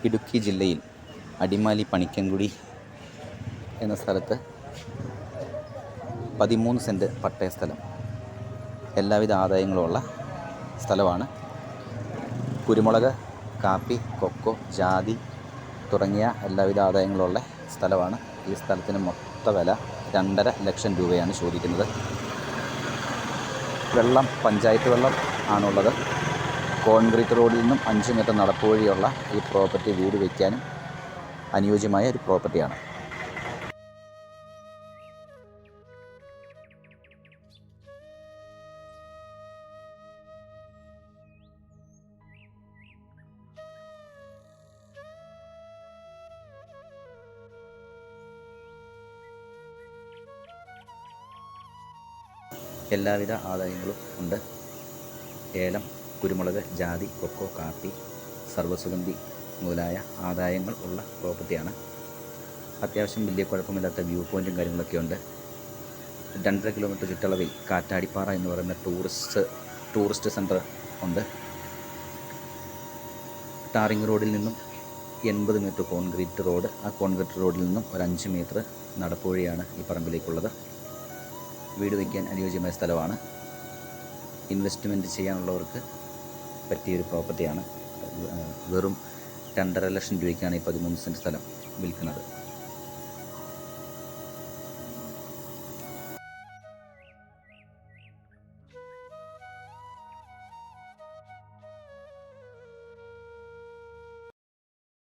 ഇടുക്കി ജില്ലയിൽ അടിമാലി പണിക്കൻകുടി എന്ന സ്ഥലത്ത് 13 സെൻറ്റ് പട്ടയ സ്ഥലം, എല്ലാവിധ ആദായങ്ങളുമുള്ള സ്ഥലമാണ്. കുരുമുളക്, കാപ്പി, കൊക്കോ, ജാതി തുടങ്ങിയ എല്ലാവിധ ആദായങ്ങളുള്ള സ്ഥലമാണ്. ഈ സ്ഥലത്തിന് മൊത്ത വില 2.5 ലക്ഷം രൂപയാണ് ചോദിക്കുന്നത്. വെള്ളം പഞ്ചായത്ത് വെള്ളം ആണുള്ളത്. കോൺക്രീറ്റ് റോഡിൽ നിന്നും 5 മീറ്റർ നടപ്പ് വഴിയുള്ള ഈ പ്രോപ്പർട്ടി വീട് വയ്ക്കാനും അനുയോജ്യമായ ഒരു പ്രോപ്പർട്ടിയാണ്. എല്ലാവിധ ആദായങ്ങളും ഉണ്ട്. ഏലം, കുരുമുളക്, ജാതി, കൊക്കോ, കാപ്പി, സർവ്വസുഗന്ധി മുതലായ ആദായങ്ങൾ ഉള്ള പ്രോപ്പർട്ടിയാണ്. അത്യാവശ്യം വലിയ കുഴപ്പമില്ലാത്ത വ്യൂ പോയിൻറ്റും കാര്യങ്ങളൊക്കെ ഉണ്ട്. 2.5 കിലോമീറ്റർ ചുറ്റളവിൽ കാറ്റാടിപ്പാറ എന്ന് പറയുന്ന ടൂറിസ്റ്റ് സെൻറ്റർ ഉണ്ട്. ടാറിങ് റോഡിൽ നിന്നും 80 മീറ്റർ കോൺക്രീറ്റ് റോഡ്, ആ കോൺക്രീറ്റ് റോഡിൽ നിന്നും ഒരു 5 മീറ്റർ നടപ്പ് വഴിയാണ് ഈ പറമ്പിലേക്കുള്ളത്. വീട് വയ്ക്കാൻ അനുയോജ്യമായ സ്ഥലമാണ്. ഇൻവെസ്റ്റ്മെൻറ്റ് ചെയ്യാനുള്ളവർക്ക് പറ്റിയൊരു പ്രോപ്പർട്ടിയാണ്. വെറും 2.5 ലക്ഷം രൂപയ്ക്കാണ് ഈ 13 സെൻറ്റ് സ്ഥലം വിൽക്കുന്നത്.